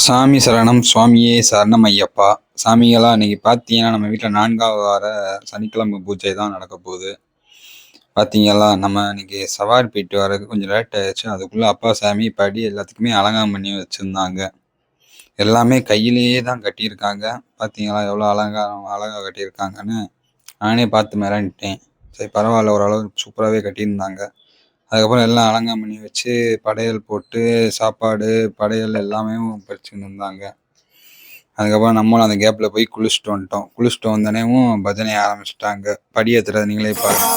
சாமி சரணம் சுவாமியே சரணம் ஐயப்பா. சாமிகளா இன்னைக்கு பார்த்தீங்கன்னா நம்ம வீட்டில் 4வது வார சனிக்கிழமை பூஜை தான் நடக்க போகுது. பார்த்தீங்களா நம்ம இன்னைக்கு சவாரி போயிட்டு வரதுக்கு கொஞ்சம் லேட் ஆயிடுச்சு. அதுக்குள்ளே அப்பா சாமி படி எல்லாத்துக்குமே அலங்காரம் பண்ணி வச்சுருந்தாங்க. எல்லாமே கையிலேயே தான் கட்டியிருக்காங்க. பார்த்தீங்களா எவ்வளோ அழகாக கட்டியிருக்காங்கன்னு நானே பார்த்து மிரண்டுட்டேன். சரி பரவாயில்ல, ஓரளவு சூப்பராகவே கட்டியிருந்தாங்க. அதுக்கப்புறம் எல்லாம் அலங்காரம் பண்ணி வச்சு படையல் போட்டு சாப்பாடு படையல் எல்லாமே பறிச்சுன்னு இருந்தாங்க. அதுக்கப்புறம் நம்மளும் அந்த கேப்பில் போய் குளிச்சுட்டு வந்துட்டோம். குளிச்சுட்டு வந்தோடனேவும் பஜனை ஆரம்பிச்சிட்டாங்க. படி ஏற்றுறது நீங்களே பாருங்க.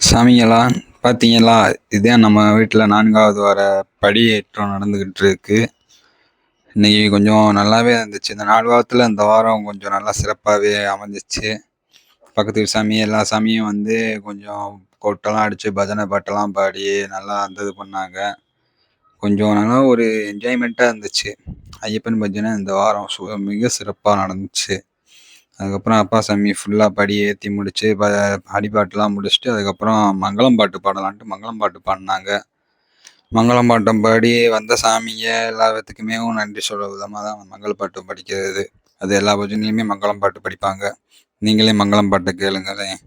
சாமிங்களா பார்த்தீங்களா, இதுதான் நம்ம வீட்டில் 4வது வார படியேற்றம் நடந்துக்கிட்டு இருக்கு. இன்னைக்கு கொஞ்சம் நல்லாவே இருந்துச்சு. இந்த 4 வாரத்தில் இந்த வாரம் கொஞ்சம் நல்லா சிறப்பாகவே அமைஞ்சிச்சு. பக்கத்து வீட்டு சாமி எல்லா சாமியும் வந்து கொஞ்சம் கொட்டெல்லாம் அடித்து பஜனை பாட்டெல்லாம் பாடி நல்லா அந்த இது பண்ணாங்க. கொஞ்சம் நல்லா ஒரு என்ஜாய்மெண்ட்டாக இருந்துச்சு. ஐயப்பன் பஜனை இந்த வாரம் மிக சிறப்பாக நடந்துச்சு. அதுக்கப்புறம் அப்பா சாமி ஃபுல்லாக படி ஏற்றி முடிச்சு அடிப்பாட்டெலாம் முடிச்சுட்டு அதுக்கப்புறம் மங்களம் பாட்டு பாடலான்ட்டு மங்களம் பாட்டு பாடினாங்க. மங்களம் பாட்டம் பாடி வந்த சாமிங்க எல்லாத்துக்குமே நன்றி சொல்கிற விதமாக தான் மங்கள பாட்டு படிக்கிறது. அது எல்லா பஜனையுமே மங்களம் பாட்டு படிப்பாங்க. நீங்களே மங்களம் பாட்டை கேளுங்களேன்.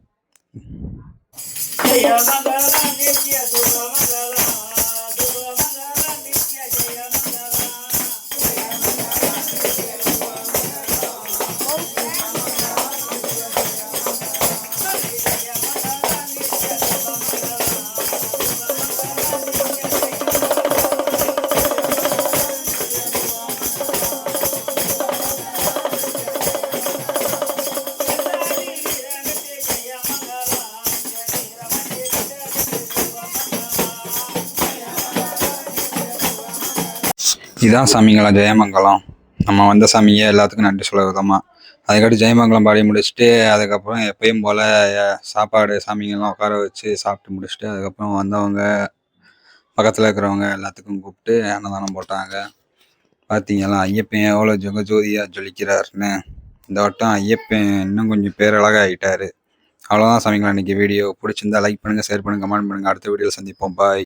இதான் சாமிங்களா ஜெயமங்கலம். நம்ம வந்த சாமியை எல்லாத்துக்கும் நன்றி சொல்ல விதமாக அதுக்காட்டி ஜெயமங்கலம் பாடி முடிச்சுட்டு அதுக்கப்புறம் எப்பயும் போல் சாப்பாடு சாமிங்கெல்லாம் உட்கார வச்சு சாப்பிட்டு முடிச்சுட்டு அதுக்கப்புறம் வந்தவங்க பக்கத்தில் இருக்கிறவங்க எல்லாத்துக்கும் கூப்பிட்டு அன்னதானம் போட்டாங்க. பார்த்தீங்களா ஐயப்பன் எவ்வளோ ஜோதியாக ஜொலிக்கிறாருன்னு. இந்த வட்டம் ஐயப்பன் இன்னும் கொஞ்சம் பேரழகாக ஆகிட்டாரு. அவ்வளோதான் சாமிங்களா. இன்றைக்கி வீடியோ பிடிச்சிருந்தா லைக் பண்ணுங்கள், ஷேர் பண்ணுங்கள், கமெண்ட் பண்ணுங்கள். அடுத்த வீடியோவில் சந்திப்போம். பாய்.